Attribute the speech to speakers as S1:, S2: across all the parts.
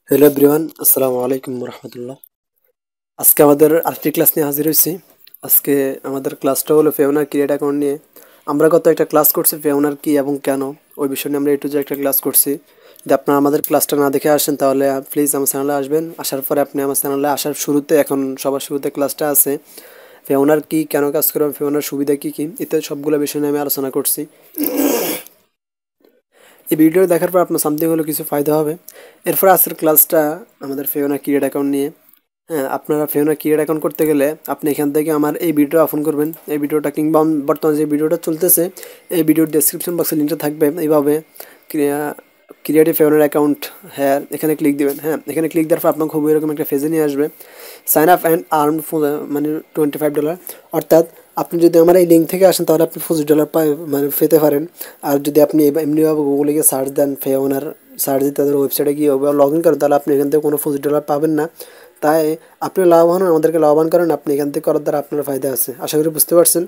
S1: Hello everyone, আসসালামু আলাইকুম রহমতুল্লাহ। আজকে আমাদের আরেকটি ক্লাস নিয়ে হাজির হয়েছি। আজকে আমাদের ক্লাসটা হলো ফেওনার ক্রিয়েট অ্যাকাউন্ট নিয়ে। আমরা গত একটা ক্লাস করছি ফেওনার কি এবং কেন, ওই বিষয় নিয়ে আমরা একটু যে একটা ক্লাস করছি। যদি আপনারা আমাদের ক্লাসটা না দেখে আসেন তাহলে প্লিজ আমার চ্যানেলে আসবেন। আসার পরে আপনি আমার চ্যানেলে আসার শুরুতে, এখন সবার শুরুতে ক্লাসটা আছে ফেওনার কি, কেন কাজ করবেন, ফেওনার সুবিধা কী কী ইত্যাদি সবগুলো বিষয় নিয়ে আমি আলোচনা করছি। এই ভিডিও দেখার পর আপনার সামথিং হলো কিছু ফায়দা হবে। এরপর আজকের ক্লাসটা আমাদের ফেওনা ক্রিয়েট অ্যাকাউন্ট নিয়ে। হ্যাঁ, আপনারা ফেওনা ক্রিয়েট অ্যাকাউন্ট করতে গেলে আপনি এখান থেকে আমার এই ভিডিও অফন করবেন। এই ভিডিওটা কিংবা বর্তমানে যে ভিডিওটা চলতেছে এই ভিডিওর ডেসক্রিপশন বক্সে লিঙ্কটা থাকবে। এইভাবে ক্রিয়েটিভ ফেওনার অ্যাকাউন্ট, হ্যাঁ এখানে ক্লিক দিবেন। হ্যাঁ, এখানে ক্লিক দেওয়ার পর আপনার খুব এরকম একটা ফেজে নিয়ে আসবে, সাইন আপ অ্যান্ড আর্ন মানে $25। অর্থাৎ আপনি যদি আমার এই লিঙ্ক থেকে আসেন তাহলে আপনি $25 মানে পেতে পারেন। আর যদি আপনি এমনিভাবে গুগলে গিয়ে সার্চ দেন, ফেওনার সার্চ দিয়ে তাদের ওয়েবসাইটে গিয়ে লগ ইন করেন, তাহলে আপনি এখান থেকে কোনো $25 পাবেন না। তাই আপনি লাভবান হন, আমাদেরকে লাভবান করেন, আপনি এখান থেকে করার দ্বারা আপনার ফায়দা আছে। আশা করি বুঝতে পারছেন।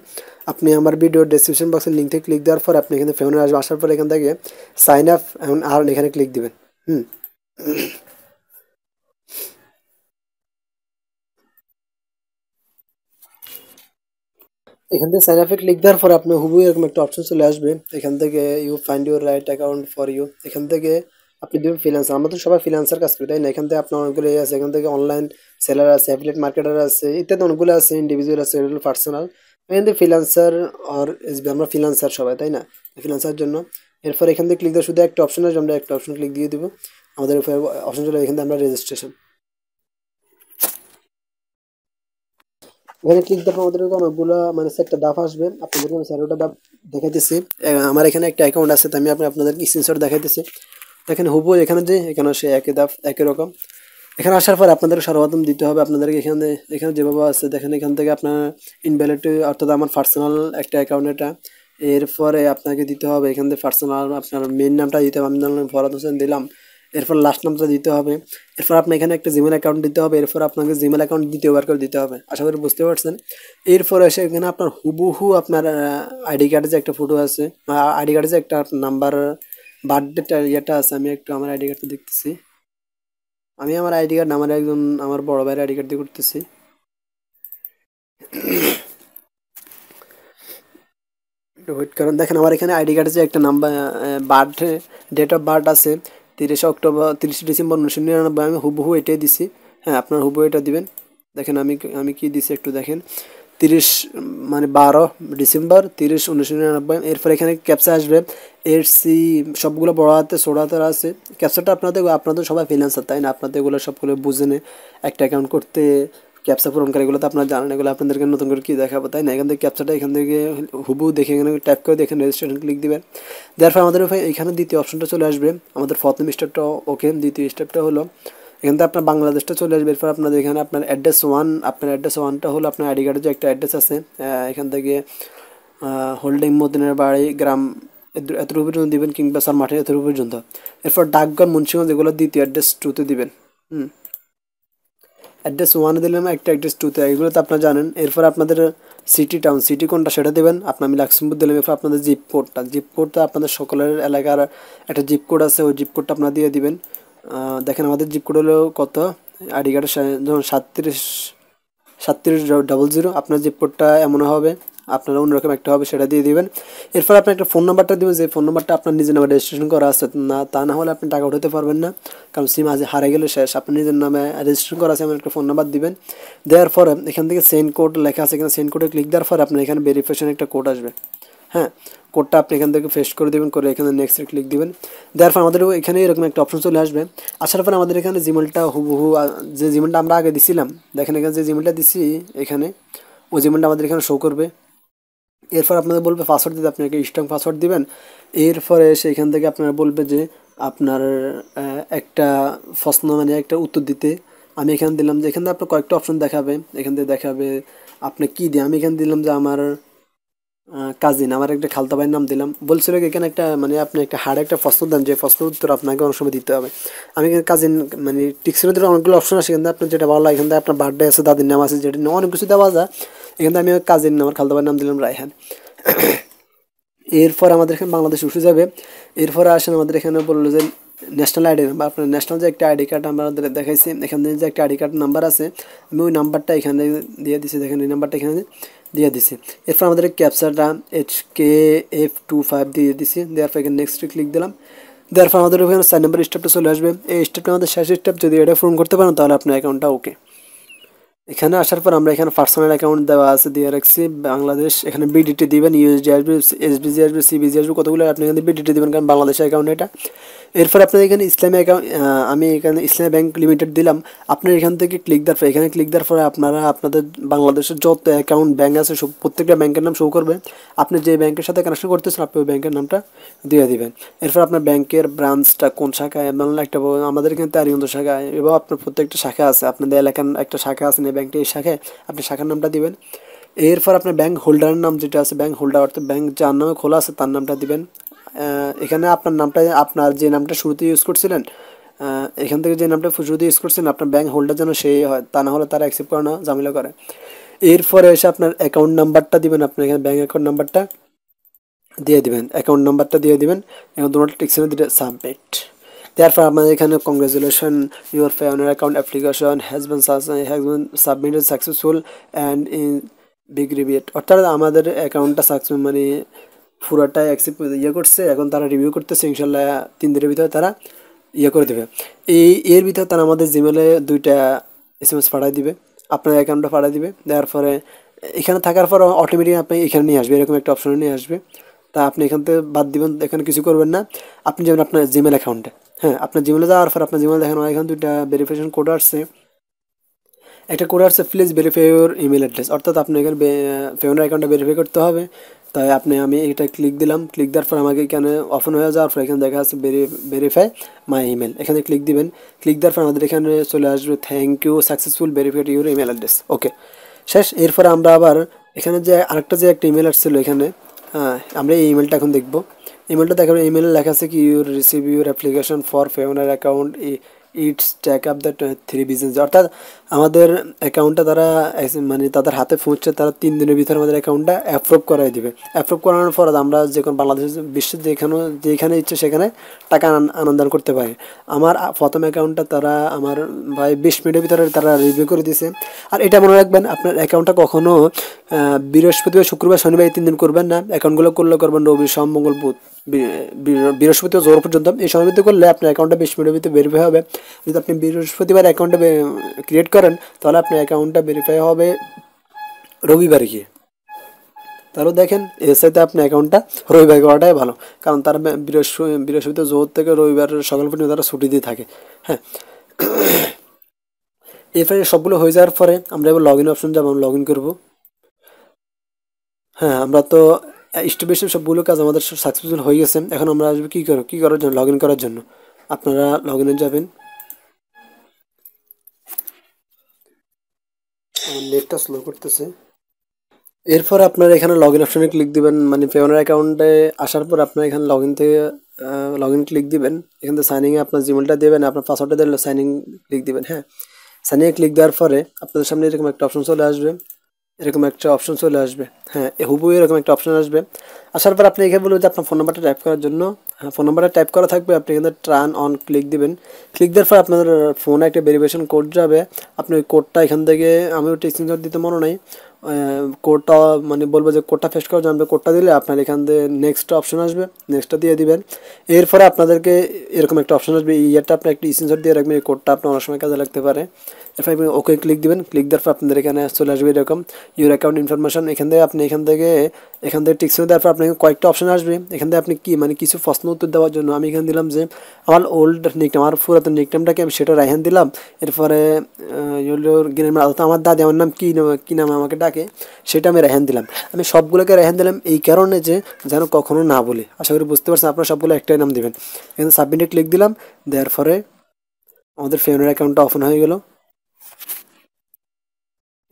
S1: আপনি আমার ভিডিওর ডেসক্রিপশন বক্সের লিঙ্ক থেকে ক্লিক দেওয়ার পর আপনি এখানে ফেওনার আসবে, আসার পর এখান থেকে সাইন আপ এবং আর্ন এখানে ক্লিক দিবেন। হুম, এখান থেকে সাইন আপে ক্লিক দেওয়ার পর আপনার হুবহু এরকম একটা অপশন চলে আসবে। এখান থেকে you find your right account for you, এখান থেকে আপনি দেবেন ফ্রিল্যান্সার। আমরা তো সবাই ফ্রিল্যান্সার কাজ করি, তাই না? এখান থেকে আপনার অনেকগুলো আছে, এখান থেকে অনলাইন সেলার আছে, অ্যাফিলিয়েট মার্কেটার আছে, ইত্যাদি অনেকগুলো আছে, ইন্ডিভিজুয়াল আছে, এগুলো পার্সোনাল। এখান থেকে ফ্রিল্যান্সার আর এসবি, আমরা ফ্রিল্যান্সার সবাই, তাই না? ফ্রিল্যান্সার জন্য এরপর এখান থেকে ক্লিক দেওয়া শুধু একটা অপশন আসবে, আমরা একটা অপশন ক্লিক দিয়ে দিব। আমাদের অপশন চলে এখান থেকে আমরা রেজিস্ট্রেশন, এখানে ক্লিক দেওয়ার আমাদের অনেকগুলো মানে একটা ধাপ আসবে। আপনাদেরকে আমি স্যার ওটা ধাপ দেখাইতেছি। আমার এখানে একটা অ্যাকাউন্ট আছে, তো আমি আপনাদেরকে স্ক্রিনশট দেখাইতেছি। দেখেন হুবহু এখানে যে এখানে সে একই ধাপ একই রকম। এখানে আসার পর আপনাদের সর্বপ্রথম দিতে হবে আপনাদেরকে এখানে, এখানে যেভাবে আছে দেখেন, এখান থেকে আপনার ইনভ্যালিড, অর্থাৎ আমার পার্সোনাল একটা অ্যাকাউন্ট এটা। এরপরে আপনাকে দিতে হবে এখান থেকে পার্সোনাল আপনার মেন নামটা দিতে হবে, আমি ধরুন ফরহাদ হোসেন দিলাম। এরপর লাস্ট নামটা দিতে হবে। এরপর আপনার এখানে একটা জিমেল অ্যাকাউন্ট দিতে হবে। এরপর আপনাকে জিমেল অ্যাকাউন্ট দ্বিতীয়বার করে দিতে হবে, আশা করি বুঝতে পারছেন। এরপর এসে এখানে আপনার হুবহু আপনার আইডি কার্ডে যে একটা ফটো আছে, আইডি কার্ডে যে একটা নাম্বার বার্থডেটা ইয়েটা আছে, আমি একটু আমার আইডি কার্ডটা দেখতেছি। আমি আমার আইডি কার্ড আমার একজন আমার বড় ভাইয়ের আইডি কার্ড দিয়ে করতেছি। একটু ওয়েট করেন, দেখেন আমার এখানে আইডি কার্ডে যে একটা number birth date of birth আছে 30 ডিসেম্বর 1999, আমি হুবহু এটাই দিছি। হ্যাঁ, আপনার হুবহু এটা দিবেন। দেখেন আমি কি দিছি একটু দেখেন, 12 ডিসেম্বর 1999। এরপর এখানে ক্যাপচা আসবে, এর সি সবগুলো বড় হাতে ছোট হাতের আছে। ক্যাপচাটা আপনাদের সবাই ফ্রিল্যান্সার, তাই না? আপনাদের এগুলো সবগুলো বুঝে নে একটা অ্যাকাউন্ট করতে ক্যাপচা পূরণ করে, এগুলো তো আপনারা জানেন, এগুলো আপনাদেরকে নতুন করে কি দেখাবো, তাই না? এখান থেকে ক্যাপচাটা এখান থেকে হুবহু দেখে এখানে টাইপ করে দেখেন, রেজিস্ট্রেশন ক্লিক দিবেন। দেওয়ার পর আমাদের এখানে দ্বিতীয় অপশনটা চলে আসবে। আমাদের প্রথম স্টেপটা ওকে, দ্বিতীয় স্টেপটা হলো এখান থেকে আপনার বাংলাদেশটা চলে আসবে। এরপর আপনাদের এখানে আপনার অ্যাড্রেস ওয়ানটা হলো আপনার আইডি কার্ডের যে একটা অ্যাড্রেস আছে, এখান থেকে হোল্ডিং মদিনের বাড়ি গ্রাম এতটুকু পর্যন্ত দিবেন, কিংবা স্যার মাঠে এতটুকু পর্যন্ত। এরপর ডাকঘর মুন্সিগঞ্জ এগুলো দ্বিতীয় অ্যাড্রেস টুতে দিবেন। হুম, অ্যাড্রেস ওয়ানে দিলাম, একটা অ্যাড্রেস টুতে, এগুলো তো আপনারা জানেন। এরপর আপনাদের সিটি কোনটা সেটা দেবেন। আমি লাক্সেমবুর্গ দিলাম। এরপর আপনাদের জিপ কোডটা আপনাদের সকলের এলাকার একটা জিপ কোড আছে, ওই জিপ কোডটা আপনারা দিয়ে দিবেন। দেখেন আমাদের জিপ কোড হলো কত, আইডি কার্ডের যেমন 3700। আপনার জিপ কোডটা এমন হবে, আপনার অন্যরকম একটা হবে, সেটা দিয়ে দিবেন। এরপর আপনি একটা ফোন নাম্বারটা দেবেন, যে ফোন নাম্বারটা আপনার নিজের নামে রেজিস্ট্রেশন করা আছে, না তা না হলে আপনি টাকা উঠাতে পারবেন না, কারণ সিম আজ হারিয়ে গেলে শেষ। আপনি নিজের নামে রেজিস্ট্রেশন করা আছে এমন একটা ফোন নাম্বার দিবেন। দেওয়ার পরে এখান থেকে সেন্ড কোড লেখা আছে, এখানে সেন্ড কোডে ক্লিক দেওয়ার পরে আপনার এখানে ভেরিফিকেশন একটা কোড আসবে। হ্যাঁ, কোডটা আপনি এখান থেকে পেস্ট করে দেবেন, করে এখানে নেক্সটে ক্লিক দিবেন। দেওয়ার পর আমাদের এখানে এরকম একটা অপশন চলে আসবে। আসার পর আমাদের এখানে জিমেলটা হুবহু যে জিমেলটা আমরা আগে দিছিলাম, দেখেন এখানে যে জিমেলটা দিছি এখানে, ওই জিমেলটা আমাদের এখানে শো করবে। এরপর আপনাদের বলবে পাসওয়ার্ড দিতে, আপনি একটা স্ট্রং পাসওয়ার্ড দিবেন। এরপরে সেখান থেকে আপনারা বলবে যে আপনার একটা প্রশ্ন মানে একটা উত্তর দিতে। আমি এখানে দিলাম যে, এখানে আপনার কয়েকটা অপশন দেখাবে, এখান থেকে দেখাবে আপনি কী দিয়ে। আমি এখানে দিলাম যে আমার কাজিন, আমার একটা খালতা ভাইয়ের নাম দিলাম। বলছিল কি এখানে একটা মানে আপনি একটা হার্ড একটা প্রশ্ন দেন, যে প্রশ্নের উত্তর আপনাকে অনেক সময় দিতে হবে। আমি এখানে কাজিন মানে টিক্সের ভিতরে অনেকগুলো অপশন আছে, এখান থেকে আপনার যেটা ভালো লাগে, এখান থেকে আপনার বার্থডে আছে, দাদির নাম আছে, যেটা অনেক কিছু দেওয়া যায়। এখান থেকে আমি কাজিন আমার খালতা ভাইয়ের নাম দিলাম রায়হান। এরপর আমাদের এখানে বাংলাদেশ উঠে যাবে। এরপরে আসেন আমাদের এখানে বললো যে ন্যাশনাল আইডি বা আপনার ন্যাশনাল যে একটা আইডি কার্ড আমাদের দেখাইছি, এখানে যে একটা আইডি কার্ড নাম্বার আছে, আমি ওই নাম্বারটা এখানে দিয়ে দিছি, দেখেন এই নাম্বারটা এখানে দিয়ে দিছি। এরপর আমাদের ক্যাপচারটা HKF25 দিয়ে দিছি, দেওয়ার পর এখানে নেক্সট ক্লিক দিলাম। দেওয়ার পর আমাদের ওখানে 4 নম্বর স্টেপটা চলে আসবে। এই স্টেপটা আমাদের শেষ স্টেপ, যদি এটা পূরণ করতে পারেন তাহলে আপনার অ্যাকাউন্টটা ওকে। এখানে আসার পর আমরা এখানে পার্সোনাল অ্যাকাউন্ট দেওয়া আছে, দিয়ে রাখছি বাংলাদেশ, এখানে বিডিটি দিবেন, ইউএসডি আসবে, এসবিজি আসবে, সিবিজি আসবে, কতগুলো আপনি এখানে বিডিটি দিবেন, কারণ বাংলাদেশের অ্যাকাউন্ট এটা। এরপর আপনার এখানে ইসলামী অ্যাকাউন্ট, আমি এখানে ইসলামী ব্যাংক লিমিটেড দিলাম। আপনার এখান থেকে ক্লিক দেওয়ার পর, এখানে ক্লিক দেওয়ার পরে আপনারা আপনাদের বাংলাদেশের যত অ্যাকাউন্ট ব্যাংক আছে সব প্রত্যেকটা ব্যাংকের নাম শো করবে। আপনি যে ব্যাংকের সাথে কানেকশন করতেছেন আপনি ওই ব্যাংকের নামটা দিয়ে দিবেন। এরপর আপনার ব্যাংকের ব্রাঞ্চটা কোন শাখায়, মানে একটা আমাদের এখানে তারিগঞ্জ শাখায়, এবং আপনার প্রত্যেকটা শাখা আছে, আপনাদের এলাকার একটা শাখা আছে না ব্যাংকটা, এই শাখায় আপনি শাখার নামটা দিবেন। এরপর আপনার ব্যাংক হোল্ডারের নাম যেটা আছে, ব্যাংক হোল্ডার অর্থাৎ ব্যাংক যার নামে খোলা আছে তার নামটা দিবেন। এখানে আপনার নামটা, আপনার যে নামটা শুরুতে ইউজ করছিলেন, এখান থেকে যে নামটা শুরুতে ইউজ করছেন আপনার ব্যাংক হোল্ডার যেন সেই হয়, তা না হলে তারা অ্যাকসেপ্ট করে না, ঝামেলা করে। এরপরে এসে আপনার অ্যাকাউন্ট নাম্বারটা দিবেন, আপনার এখানে ব্যাংক অ্যাকাউন্ট নাম্বারটা দিয়ে দিবেন, অ্যাকাউন্ট নাম্বারটা দিয়ে দিবেন, এখন দুটো টিকসিনে দিতে সাবমিট। তারপর আমাদের এখানে congratulation, your Payoneer account application has been submitted successful and in big review, অর্থাৎ আমাদের অ্যাকাউন্টটা সাকসেস মানে পুরোটাই অ্যাকসেপ্ট করছে, এখন তারা রিভিউ করতেছে, ইনশাল্লাহ 3 দিনের ভিতরে তারা করে দেবে। এর ভিতরে তারা আমাদের জিমেলে 2টা SMS পাঠিয়ে দিবে, আপনার অ্যাকাউন্টটা পাঠিয়ে দিবে। দেওয়ার পরে এখানে থাকার পর অটোমেটিক আপনি এখানে নিয়ে আসবে, এরকম একটা অপশনে নিয়ে আসবে। তা আপনি এখান থেকে বাদ দিবেন, এখানে কিছু করবেন না। আপনি যাবেন আপনার জিমেল অ্যাকাউন্টে, হ্যাঁ আপনার জিমেলে যাওয়ার পর আপনার জিমেল দেখেন এখানে 2টা ভেরিফিকেশন কোড আসছে, একটা কোড আসছে please verify your email address, অর্থাৎ আপনি এখানে Payoneer অ্যাকাউন্টটা ভেরিফাই করতে হবে। তাই আমি এটা ক্লিক দিলাম, ক্লিক দেওয়ার পর আমাকে এখানে ওপেন হয়ে যাওয়ার পর এখানে দেখা যাচ্ছে ভেরিফাই মাই ইমেল, এখানে ক্লিক দিবেন। ক্লিক দেওয়ার পর আমাদের এখানে চলে আসবে thank you successful verified your email address, okay শেষ। এরপরে আমরা আবার এখানে যে আরেকটা যে একটা ইমেল আসছিলো এখানে, আমরা এই ইমেলটা এখন দেখবো। ইমেলটা দেখার ইমেলে লেখা আছে কি your receive your application for Payoneer account its take up the 3 business, অর্থাৎ আমাদের অ্যাকাউন্টটা তারা মানে তাদের হাতে পৌঁছছে, তারা 3 দিনের ভিতরে আমাদের অ্যাকাউন্টটা অ্যাপ্রুভ করাই দিবে। অ্যাপ্রুভ করানোর পর আমরা যে কোনো বাংলাদেশের বিশ্বের যেখানে ইচ্ছে সেখানে টাকা আনন্দান করতে পারি। আমার প্রথম অ্যাকাউন্টটা তারা আমার ভাই 20 মিনিটের ভিতরে তারা রিভিউ করে দিয়েছে। আর এটা মনে রাখবেন, আপনার অ্যাকাউন্টটা কখনো বৃহস্পতিবার শুক্রবার শনিবার এই 3 দিন করবেন না, অ্যাকাউন্টগুলো করবেন রবি সোম মঙ্গল বুধ, বৃহস্পতিবার জোর পর্যন্ত। এই সময়ের ভিতরে করলে আপনার অ্যাকাউন্টটা 20 মিনিটের ভিতরে ভেরিফাই হবে। যদি আপনি বৃহস্পতিবার অ্যাকাউন্টটা ক্রিয়েট করেন তাহলে আপনার অ্যাকাউন্টটা ভেরিফাই হবে রবিবারে গিয়ে। তাহলে দেখেন এর সাথে আপনার অ্যাকাউন্টটা রবিবার করাটাই ভালো, কারণ তারা বৃহস্পতিবার জোর থেকে রবিবার সকাল পর্যন্ত তারা ছুটি দিয়ে থাকে, হ্যাঁ। এরপরে সবগুলো হয়ে যাওয়ার পরে আমরা এবার লগ ইন অপশন যাবো, লগ ইন করবো। হ্যাঁ আমরা তো স্টেপ বাই স্টেপ সবগুলো কাজ আমাদের সাকসেসফুল হয়ে গেছে। এখন আমরা আসবো কী করার জন্য, লগ ইন করার জন্য। আপনারা লগ ইনে যাবেন, আমার নেটটা স্লো করতেছে। এরপর আপনারা এখানে লগ ইন অপশনে ক্লিক দিবেন, মানে Payoneer অ্যাকাউন্টে আসার পর আপনারা এখানে লগ ইন থেকে লগ ইন ক্লিক দিবেন। এখান থেকে সাইন ইনে আপনার জিমেলটা দেবেন, আপনার পাসওয়ার্ডটা দিলে সাইন ইন ক্লিক দিবেন, হ্যাঁ। সাইন ইনে ক্লিক দেওয়ার পরে আপনাদের সামনে এরকম একটা অপশন চলে আসবে, হ্যাঁ হুবহু এরকম একটা অপশন আসবে। আসার পর আপনি এখানে বলবেন যে আপনার ফোন নাম্বারটা টাইপ করার জন্য, হ্যাঁ ফোন নাম্বারটা টাইপ করা থাকবে। আপনি এখানে টার্ন অন ক্লিক দিবেন। ক্লিক দেওয়ার পর আপনাদের ফোনে একটা ভেরিফিকেশন কোড যাবে, আপনি ওই কোডটা এখান থেকে, আমি ওটা স্ক্রিনশট দিতে মনে নাই, কোডটা মানে বলবো যে কোডটা পেস্ট করা জানবে, কোডটা দিলে আপনার এখান থেকে নেক্সট অপশন আসবে, নেক্সটটা দিয়ে দিবেন। এরপরে আপনাদেরকে এরকম একটা অপশন আসবে, এই ইয়েরটা আপনি একটা স্ক্রিনশট দিয়ে রাখবেন, এই কোডটা আপনার অনেক সময় কাজে লাগতে পারে। এরপর আপনি ওকে ক্লিক দিবেন। ক্লিক দেওয়ার পর আপনাদের এখানে চলে আসবে এরকম ইউর অ্যাকাউন্ট ইনফরমেশন। এখান থেকে টিকসিনে দেওয়ার পর আপনাকে কয়েকটা অপশন আসবে। এখান থেকে আপনি কি মানে কিছু প্রশ্ন উত্তর দেওয়ার জন্য আমি এখানে দিলাম যে আমার ওল্ড নিকনেম, আমার পুরাতন নিকনেমটাকে আমি সেটা রাইহান দিলাম। এরপরে আমার দাদি আমার নাম কী নামে আমাকে ডাকে সেটা আমি রেহান দিলাম। আমি সবগুলোকে রেহান দিলাম এই কারণে যে যেন কখনো না বলি। আশা করি বুঝতে পারছেন, আপনারা সবগুলো একটাই নাম দিবেন। এখানে সাবমিটে ক্লিক দিলাম, দেওয়ার পরে আমাদের Payoneer অ্যাকাউন্টটা ওপেন হয়ে গেল।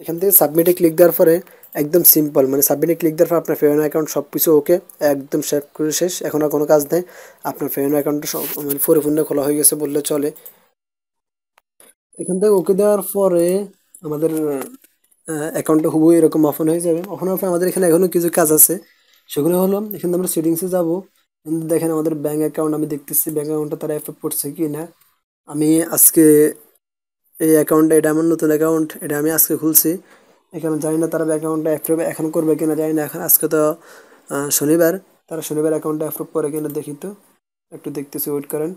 S1: এখান থেকে সাবমিটে ক্লিক দেওয়ার পরে একদম সিম্পল, মানে সাবমিটে ক্লিক দেওয়ার পর আপনার Payoneer অ্যাকাউন্ট সব কিছু ওকে, একদম সেভ করে শেষ। এখন আর কোনো কাজ নেই, আপনার Payoneer অ্যাকাউন্টটা সব মানে পরিপূর্ণ খোলা হয়ে গেছে বললে চলে। এখান থেকে ওকে দেওয়ার পরে আমাদের অ্যাকাউন্টটা হুবহু এরকম ওপেন হয়ে যাবে। ওপেন হওয়ার পর আমাদের এখানে এখনও কিছু কাজ আছে, সেগুলো হলো এখানে আমরা সেটিংসে যাব। কিন্তু দেখেন আমাদের ব্যাঙ্ক অ্যাকাউন্ট আমি দেখতেছি ব্যাঙ্ক অ্যাকাউন্টটা তারা অ্যাপ্রুভ করছে কি না। আমি আজকে এই অ্যাকাউন্টটা, এটা আমার নতুন অ্যাকাউন্ট, এটা আমি আজকে খুলছি। এখানে জানি না তারা অ্যাকাউন্টটা অ্যাপ্রুভ এখন করবে কিনা জানি না। এখন আজকে তো শনিবার, তারা শনিবার অ্যাকাউন্টটা অ্যাপ্রুভ করে কিনা দেখি তো, একটু দেখতেছি, ওয়েট করেন।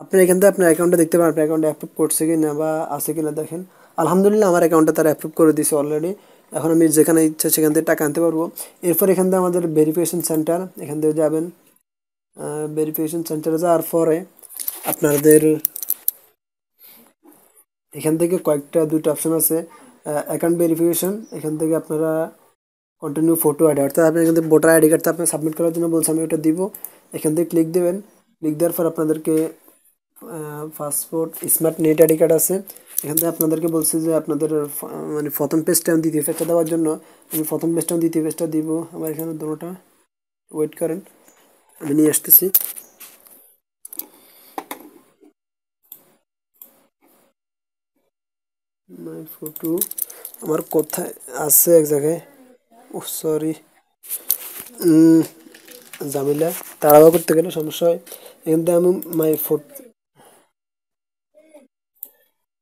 S1: আপনি এখান থেকে আপনার অ্যাকাউন্টটা দেখতে পারেন, আপনার অ্যাকাউন্টে অ্যাপ্রুভ করছে কি না বা আছে কিনা দেখেন। আলহামদুলিল্লাহ আমার অ্যাকাউন্টটা তারা অ্যাপ্রুভ করে দিয়েছে অলরেডি। এখন আমি যেখানে ইচ্ছা সেখান থেকে টাকা আনতে পারবো। এরপর এখান থেকে আমাদের ভেরিফিকেশন সেন্টার, এখান থেকে যাবেন। ভেরিফিকেশন সেন্টারে যাওয়ার পরে আপনাদের এখান থেকে কয়েকটা দুইটা অপশন আছে, অ্যাকাউন্ট ভেরিফিকেশন। এখান থেকে আপনারা কন্টিনিউ ফটো আইডি, অর্থাৎ আপনি এখান থেকে ভোটার আইডি কার্ডটা আপনি সাবমিট করার জন্য বলছে, আমি ওটা দিব। এখান থেকে ক্লিক দেবেন। ক্লিক দেওয়ার পর আপনাদেরকে passport, smart net ID card আছে। এখান থেকে আপনাদেরকে বলছি যে আপনাদের মানে প্রথম পেজটা এবং দ্বিতীয় পেজটা দেওয়ার জন্য আমি প্রথম পেজটা এবং দ্বিতীয় পেজটা দিব। আমার এখানে দুটোটা, ওয়েট করেন আমি নিয়ে আসতেছি। মাই ফটো আমার কোথায় আছে এক জায়গায়, ও সরি, ঝামেলা, তাড়াহুড়ো করতে গেলে সমস্যা হয়। এখান থেকে আমি মাই ফটো,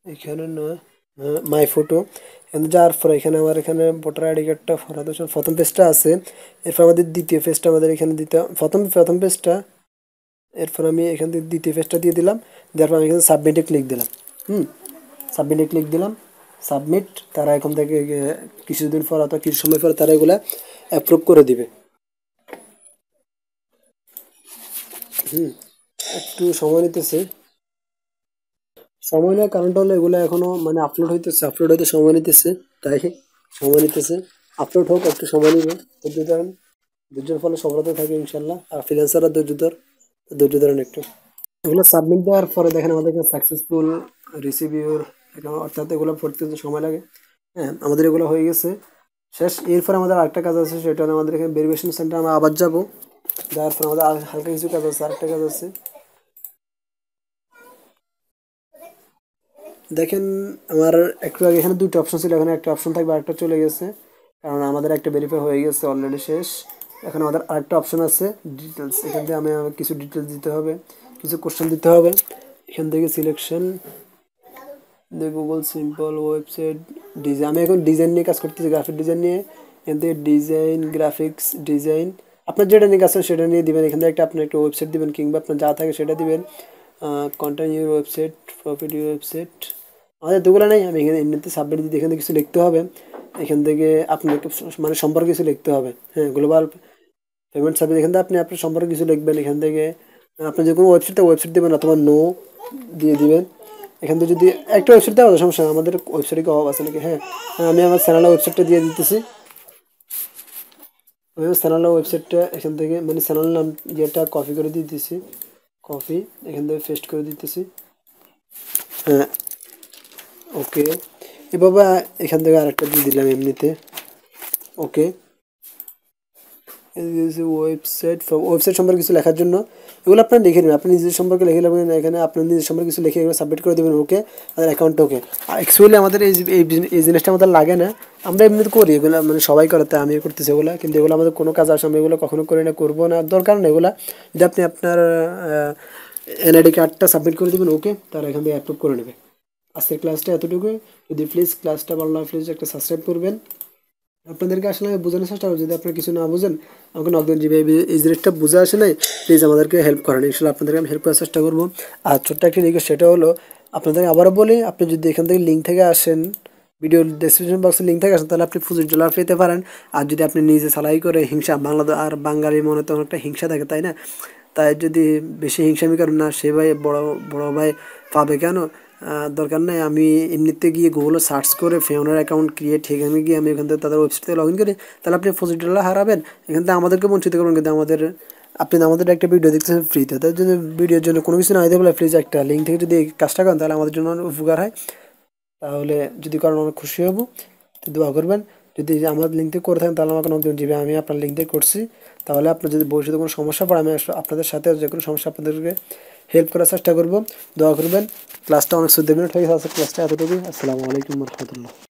S1: এখানে না, মাই ফটো, এখানে যাওয়ার পরে এখানে আমার এখানে ভোটার আইডি কার্ডটা ফরাতে প্রথম পেজটা আছে। এরপর আমাদের দ্বিতীয় পেজটা আমাদের এখানে দিতে, প্রথম পেজটা, এরপর আমি এখান থেকে দ্বিতীয় পেজটা দিয়ে দিলাম। দেওয়ার পর আমি এখানে সাবমিটে ক্লিক দিলাম। সাবমিটে ক্লিক দিলাম, সাবমিট। তারা এখন থেকে কিছুদিন পর অথবা কিছু সময় পর তারা এগুলা অ্যাপ্রুভ করে দিবে। একটু সময় নিতেছে। সময় নেওয়ার কারণটা হলো এগুলো এখনো মানে আপলোড হইতেছে, আপলোড হইতে সময় নিতেছে, তাই সময় নিতেছে। আপলোড হোক, একটু সময় নিবে, ধৈর্য ধরেন। ধৈর্যের ফলে সফলতা থাকে ইনশাল্লাহ। আর ফ্রিল্যান্সাররা ধৈর্য ধরেন একটু। এগুলো সাবমিট দেওয়ার পরে দেখেন আমাদের এখানে সাকসেসফুল রিসিভ ইউর, অর্থাৎ এগুলো পড়তে তো সময় লাগে। হ্যাঁ, আমাদের এগুলো হয়ে গেছে শেষ। এরপর আমাদের আরেকটা কাজ আছে, সেটা হলো আমাদের এখানে ভেরিফিকেশন সেন্টার আমরা আবার যাবো। যাওয়ার পর আমাদের হালকা কিছু কাজ আছে, আরেকটা কাজ আছে। দেখেন আমার একটু আগে এখানে দুটো অপশন ছিল, এখানে একটা অপশন থাকবে, আরেকটা চলে গেছে, কারণ আমাদের একটা ভেরিফাই হয়ে গেছে অলরেডি শেষ। এখন আমাদের আরেকটা অপশন আছে ডিটেলস, এখান থেকে আমি আমার কিছু ডিটেলস দিতে হবে, কিছু কোশ্চেন দিতে হবে। এখান থেকে selection, Google simple website design, আমি এখন ডিজাইন নিয়ে কাজ করতেছি, গ্রাফিক ডিজাইন নিয়ে। এখান থেকে ডিজাইন, গ্রাফিক্স ডিজাইন, আপনার যেটা নিয়ে কাজ সেটা নিয়ে দিবেন। এখান থেকে আপনি একটা ওয়েবসাইট দিবেন, কিংবা আপনার যা থাকে সেটা দিবেন। Content your website, profit your website, আমাদের দুগুলো নেই। আমি এখানে এমনিতে সাবমিট দিতে, এখান থেকে কিছু লিখতে হবে। এখান থেকে আপনাকে মানে সম্পর্কে কিছু লিখতে হবে। হ্যাঁ, গ্লোবাল পেমেন্ট সার্ভিস, এখান থেকে আপনি আপনার সম্পর্কে কিছু লিখবেন। এখান থেকে আপনি যে কোনো ওয়েবসাইট দেবেন অথবা নো দিয়ে দিবেন। এখান থেকে যদি একটা ওয়েবসাইট দেওয়া সমস্যা নেই, আমাদের ওয়েবসাইটে কি অভাব আছে নাকি। হ্যাঁ, আমি আমার চ্যানেলের ওয়েবসাইটটা দিয়ে দিতেছি। আমি আমার চ্যানেলের ওয়েবসাইটটা এখান থেকে মানে চ্যানেল নাম ইয়েটা কপি করে দিতেছি, কপি, এখান থেকে পেস্ট করে দিতেছি। হ্যাঁ, ওকে, এভাবে এখান থেকে আরেকটা দিয়ে দিলাম এমনিতে, ওকে। ওয়েবসাইট, ওয়েবসাইট সম্পর্কে কিছু লেখার জন্য এগুলো আপনার লিখে নেবেন, আপনি নিজের সম্পর্কে লিখে নেবেন। এখানে আপনার নিজের সম্পর্কে কিছু লিখে এগুলো সাবমিট করে দেবেন, ওকে। আর অ্যাকাউন্ট ওকে। অ্যাকচুয়ালি আমাদের এই জিনিসটা আমাদের লাগে না, আমরা এমনিতে করি এগুলো, মানে সবাই করে, তাই আমি করতেছি এগুলো। কিন্তু এগুলো আমাদের কোনো কাজ আসে, আমি এগুলো কখনো করি না, করবো না, দরকার নেই এগুলো। যদি আপনি আপনার এনআইডি কার্ডটা সাবমিট করে দেবেন, ওকে, তারা এখান থেকে অ্যাপ্রুভ করে নেবে। আজকের ক্লাসটা এতটুকুই। যদি প্লিজ ক্লাসটা ভালো লাগে প্লিজ একটা সাবস্ক্রাইব করবেন। আপনাদেরকে আসলে আমি বোঝানোর চেষ্টা করছি, যদি আপনারা কিছু না বুঝেন আমাকে নক দেন, যে এই জিনিসটা বুঝে আসে নাই, প্লিজ আমাদেরকে হেল্প করেন, ইনশাল্লাহ আপনাদেরকে আমি হেল্প করার চেষ্টা করবো। আর ছোট্ট একটা রিকোয়েস্ট, সেটা হলো আপনাদেরকে আবারও বলি, আপনি যদি এখান থেকে লিঙ্ক থেকে আসেন, ভিডিও ডেসক্রিপশন বক্সে লিঙ্ক থেকে আসেন, তাহলে আপনি $50 পেতে পারেন। আর যদি আপনি নিজে সালাই করে হিংসা, বাংলাদেশ আর বাঙালির মনে তো অনেকটা হিংসা থাকে, তাই না? তাই যদি বেশি হিংসামি করেন না, সে ভাই বড় বড় ভাই পাবে কেন? দরকার নেই। আমি এমনিতে গিয়ে গুগলে সার্চ করে ফেওনার অ্যাকাউন্ট ক্রিয়েট, এখানে গিয়ে আমি এখান থেকে তাদের ওয়েবসাইটে লগ ইন করি, তাহলে আপনি $50 হারাবেন। এখান থেকে আমাদেরকে বঞ্চিত করবেন, কিন্তু আপনি আমাদের একটা ভিডিও দেখতেছেন ফ্রিতে, তাই যদি ভিডিওর জন্য কোনো কিছু না হইতে পারে, প্লিজ একটা লিঙ্ক থেকে যদি এই কাজটা করেন, তাহলে আমাদের জন্য অনেক উপকার হয়। তাহলে যদি করেন অনেক খুশি হব, তো দোয়া করবেন। যদি আমার লিঙ্ক থেকে করে থাকেন, তাহলে আমাকে নক দিন, যে আমি আপনার লিঙ্ক থেকে করছি। তাহলে আপনার যদি ভবিষ্যতে কোনো সমস্যা পড়ে, আমি আপনাদের সাথে যে কোনো সমস্যা আপনাদেরকে হেল্প করার চেষ্টা করবো। দোয়া করবেন। ক্লাসটা অনেক 14 মিনিট হয়ে গেছে, ক্লাসটা এতটুকুই। আসসালামু আলাইকুম রহমতুল্লাহ।